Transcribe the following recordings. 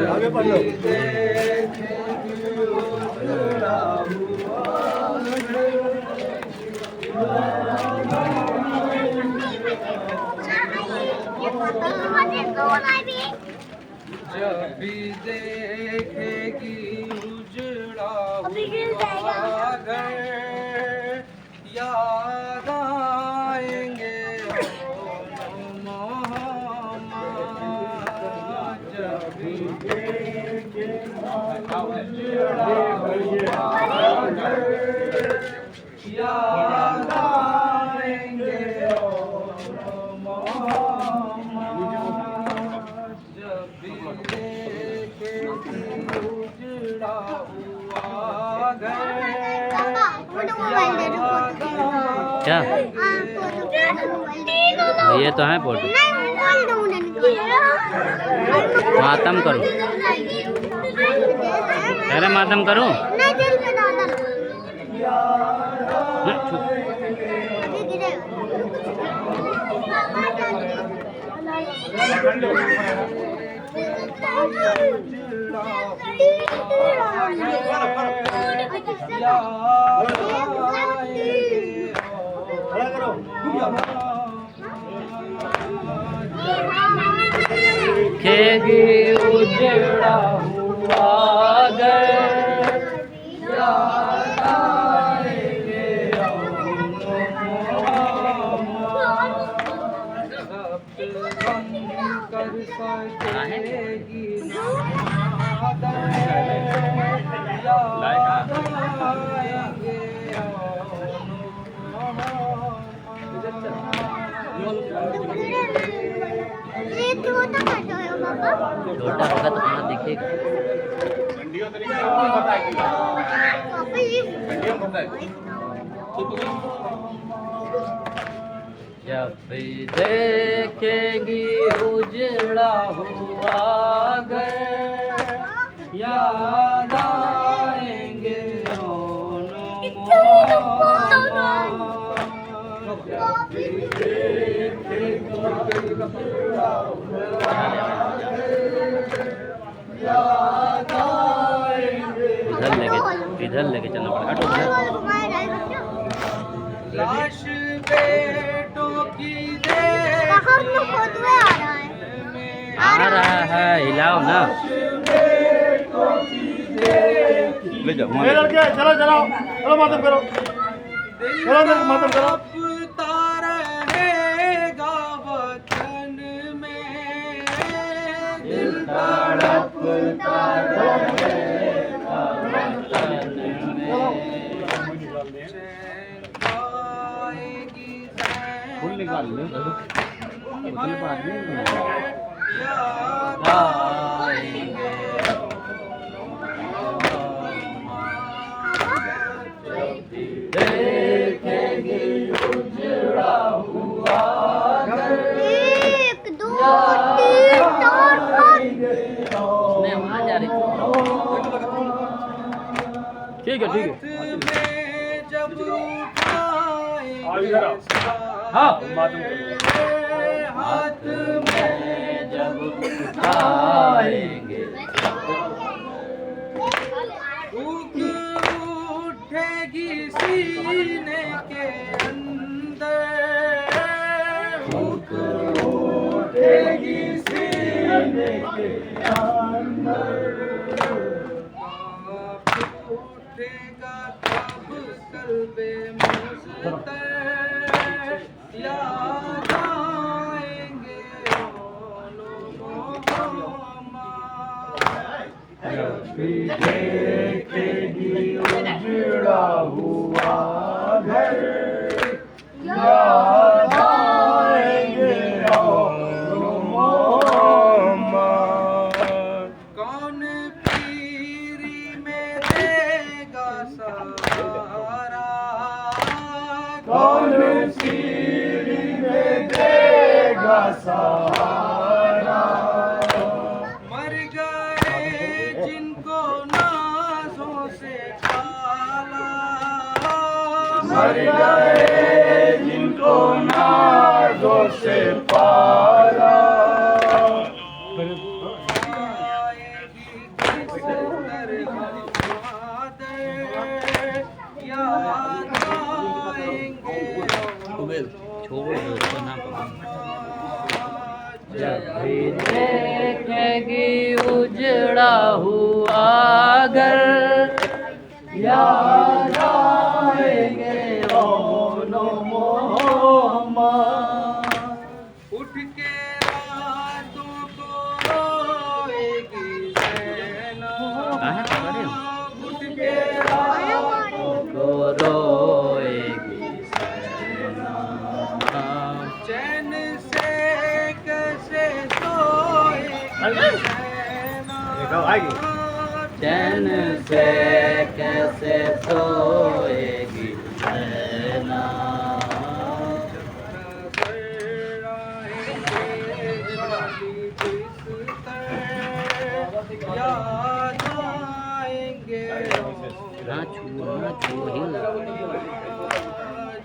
आगे पढ़ लो। जब भी देखेगी उजड़ा हुआ घर याद आएंगे मोहम्मद। जब भी देखेगी उजड़ा हुआ घर याद आएंगे क्या ये तो है फोटो। मातम करो, अरे मातम करो। खेगी उजड़ा हुआ घर याद आएंगे कर सकेगी छोटा होगा तो कहाँ दिखेगा। जब भी देखेगी उजड़ा हुआ घर याद आएंगे इधर लेके चलना पड़ेगा। लाश बेटों की आ रहा है, हिलाओ ना। ले जाओ लड़के, चलो चलो चलो मातम करो, चलो मातम करो। फूल निकाल लो, उतने पास नहीं देखेगी उजड़ा हुआ घर। 1 2 3 4 वहाँ जा रही। ठीक है ठीक है। हाँ हाथ में जब उठाएंगे उठेगी सीने के अंदर, उठेगी सीने के अंदर। उठेगा कब कल्बे मुज़्तर याद आएंगे जब भी देखेगी उजड़ा हुआ घर याद आएंगे कौन पीरी में देगा सहारा, कौन पीरी में देगा सहारा। मर गए जिनको नाज़ों से पाला, मर गए जिनको नाज़ों से पाला। जब भी देखेगी उजड़ा हुआ घर याद आएंगे ओनो मोहम्मद उठ के रातों को रोएगी ज़ैना उठ के रातों को रोएगी ज़ैना चैन से कैसे सोएगी ज़ैना चैन से कैसे सोएगी ज़ैना याद आएंगे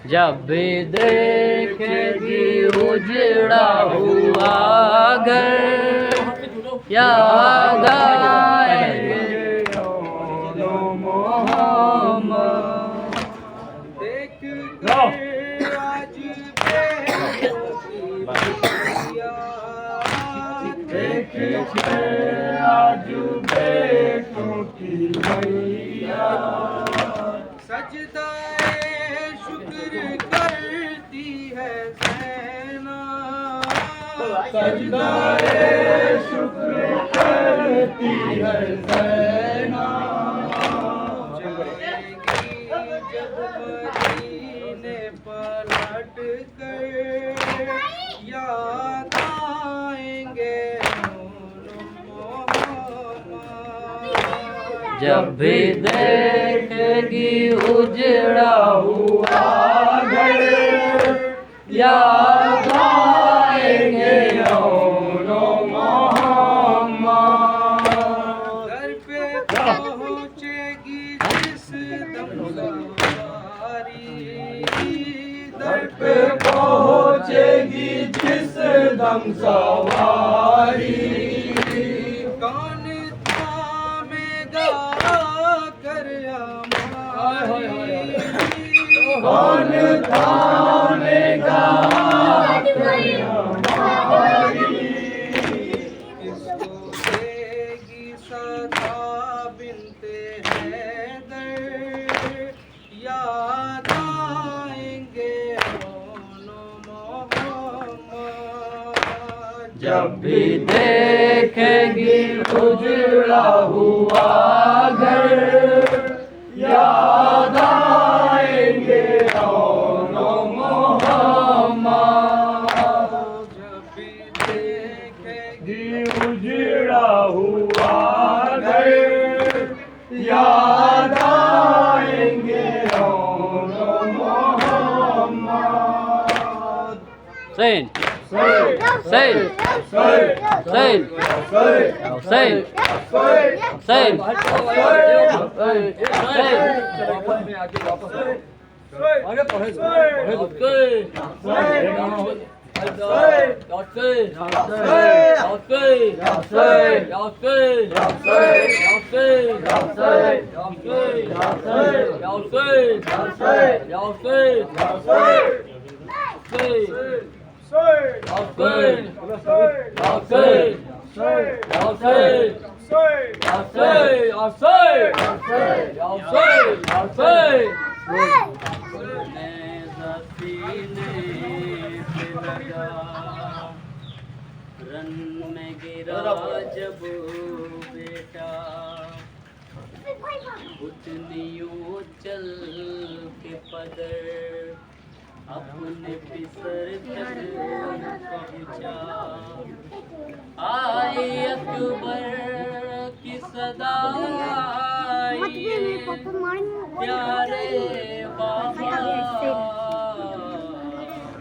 जब भी देखेगी उजड़ा हुआ घर याद आएंगे मोहम्मद देख आज देख आज बेटों की मैया सजदाए शुक्र करती है ज़ैना सजदाए शुक्र करती है ज़ैना जाएगी जब मदीने पलट कर याद आएंगे जब भी देखेगी उजड़ा हुआ घर याद आएंगे ओनो मोहम्मद घर पे पहुँचेगी जिस दम सवारी दर पे पहुँचेगी जिस दम सवारी कौन कौन थामेगा किसको देगी सदा बिनते हैदर याद आएंगे ओनो मोहम्मद जब भी देखेगी उजड़ा हुआ घर याद आएंगे ओनो मोहम्मद जब भी देखेगी उजड़ा हुआ घर याद आएंगे ओनो Mohammad Hussein Hussein Hussein Hussein Hussein आगे पढ़े रन में गिरा जब बेटा उतनी चल के पदर अपने पिसर तक पहुँचा आई अकबर की सदा प्यारे बाबा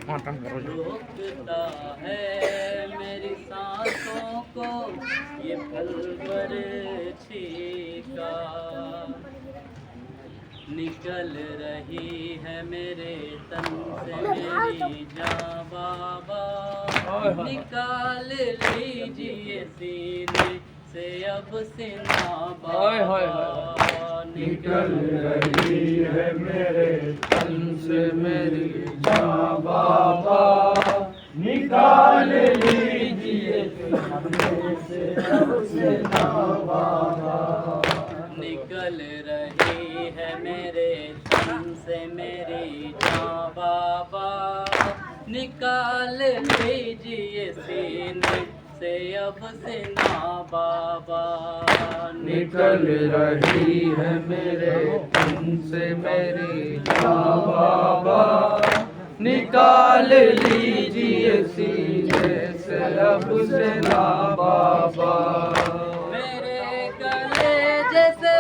रोकता है मेरी सांसों को ये पलवर छीका निकल रही है मेरे तन से मेरी जान बाबा निकाल लीजिए सीने से अब सीना बाबा निकल रही है मेरे तन से मेरी जान बाबा निकाल लीजिए निकल रही है मेरे तन से मेरी जान बाबा, निकाल लीजिए सीने से अब से ना बाबा। निकल रही है मेरे तन से मेरी जान बाबा, निकाल लीजिए सीने से अब से ना बाबा। मेरे गले जैसे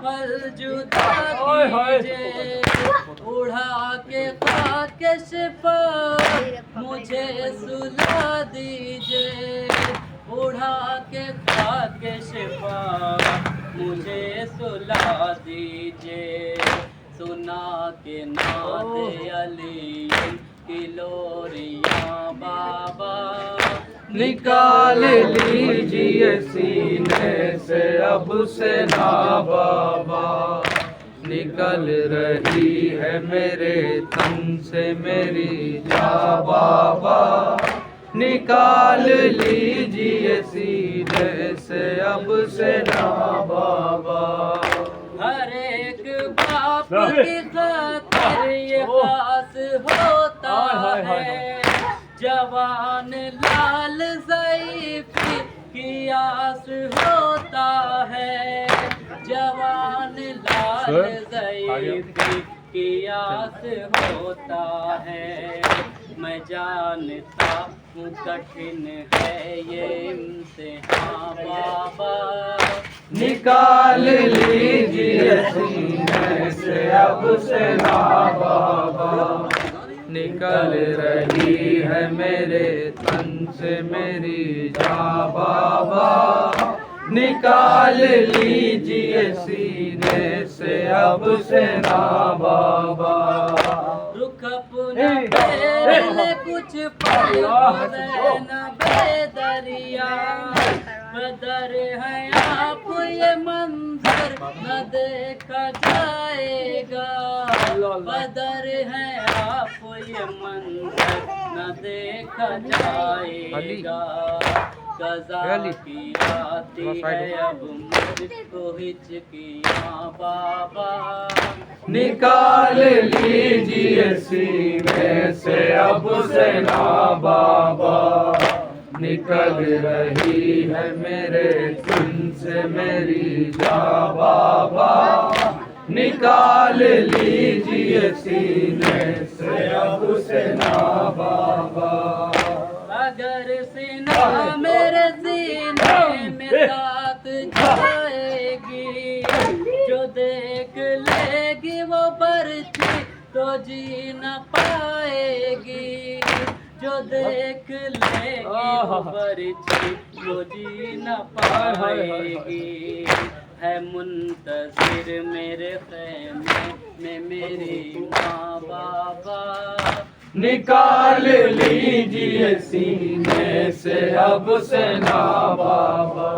फल जुदा कीजिए, उड़ा के खाकश पर मुझे सुला दीजिए, उड़ा के खाकश पर मुझे सुला दीजिए। सुना के नाते अली की लोरियां बाबा, निकाल लीजिए सीने से अब से ना बाबा। निकल रही है मेरे तन से मेरी जान बाबा, निकाल लीजिए सीने से अब से ना बाबा। हर एक बाप की खातिर ये खास होता है, जवान लाल ज़ईफ़ी की आस होता है, जवान लाल ज़ईफ़ी की आस होता है। मैं जानता हूँ कठिन है ये इम्तिहान बाबा, निकाल लीजिए सीने से अब से ना बाबा। निकल रही है मेरे तन से मेरी जान बाबा, निकाल लीजिए सीने से अब से ना बाबा। रुख अपना पहले कुछ पल न बेदरिया, बदर है आप ये मंजर न देखा जाएगा, बदर है आप ये मंजर न देखा जाएगा। कज़ा की आती है अब मुझको हिचकियाँ बाबा, निकाल लीजिए सीने से अब से ना बाबा। निकल रही है मेरे तन से मेरी जान बाबा, निकाल लीजिए सीने से अब से ना बाबा। अगर सीना मेरे सीने में साथ जाएगी, जो देख लेगी वो पर्ची तो जी न पाएगी, जो देख लेगी वो पर्ची तो जी न पाएगी। है मुंतज़िर मेरे ख़ैमे में मेरी माँ बाबा, निकाल लीजिए सीने से अब से ना बाबा।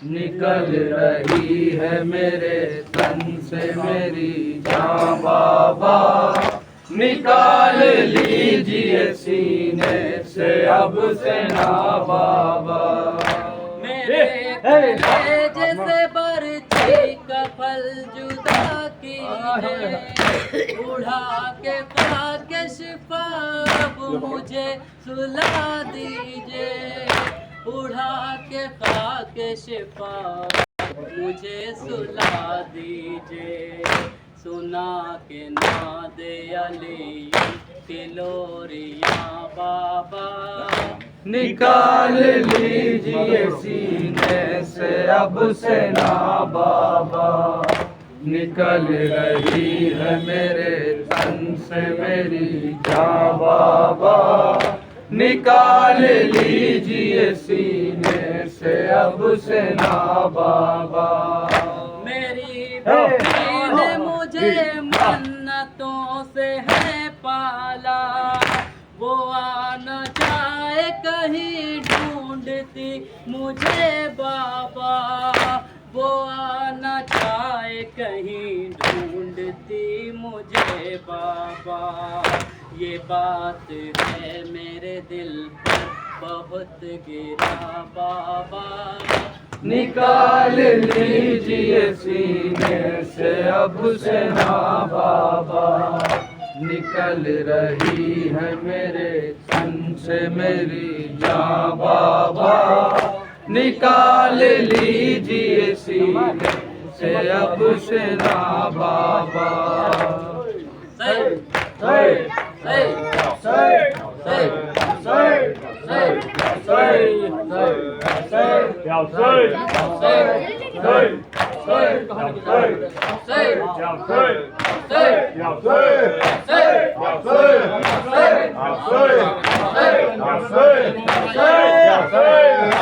निकल रही है मेरे तन से मेरी जान बाबा, निकाल लीजिए सीने से अब से ना बाबा। मेरे कलेजे से बरछी का फल जुदा कीजिए, उड़ा के खाकश पर मुझे सुला दीजिए, उड़ा के खाकश पर मुझे सुला दीजिए। सुना के नादे अली की लोरियां बाबा, निकाल लीजिए सीने से अब से ना बाबा। निकल रही है मेरे तन से मेरी जान बाबा, निकाल लीजिए सीने से अब से ना बाबा। मेरी बेटी ने मुझे मन्नतों से है पाला, वो आना चाहे कहीं ढूंढती मुझे बाबा, वो आना चाहे कहीं ढूंढती मुझे बाबा। ये बात है मेरे दिल पर बहुत गिरा बाबा, निकाल लीजिए सीने से अब से ना बाबा, निकल रही है मेरे तन से मेरी जान बाबा, निकाल लीजिए सीने से अब से ना बाबा। सही सही सही सही सही सही सही सही Yeah, say. Say. Say. Say. सही Yeah, say. सही Yeah, say. सही Yeah, say. Yeah, say. Yeah, say. Yeah, say.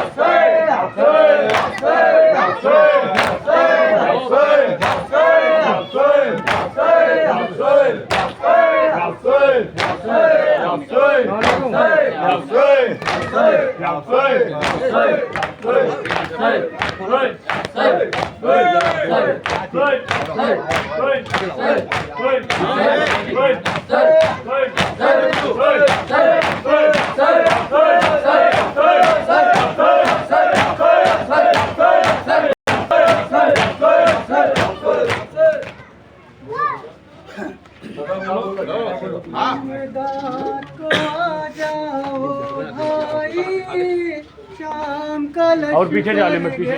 और पीछे जा ले, मैं पीछे।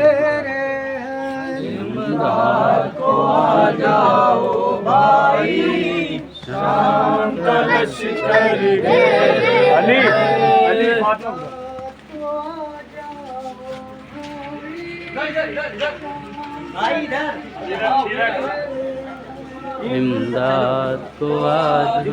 को आ जाओ भाई, शाम का लश्कर घेरे। अली अली इमदाद को आज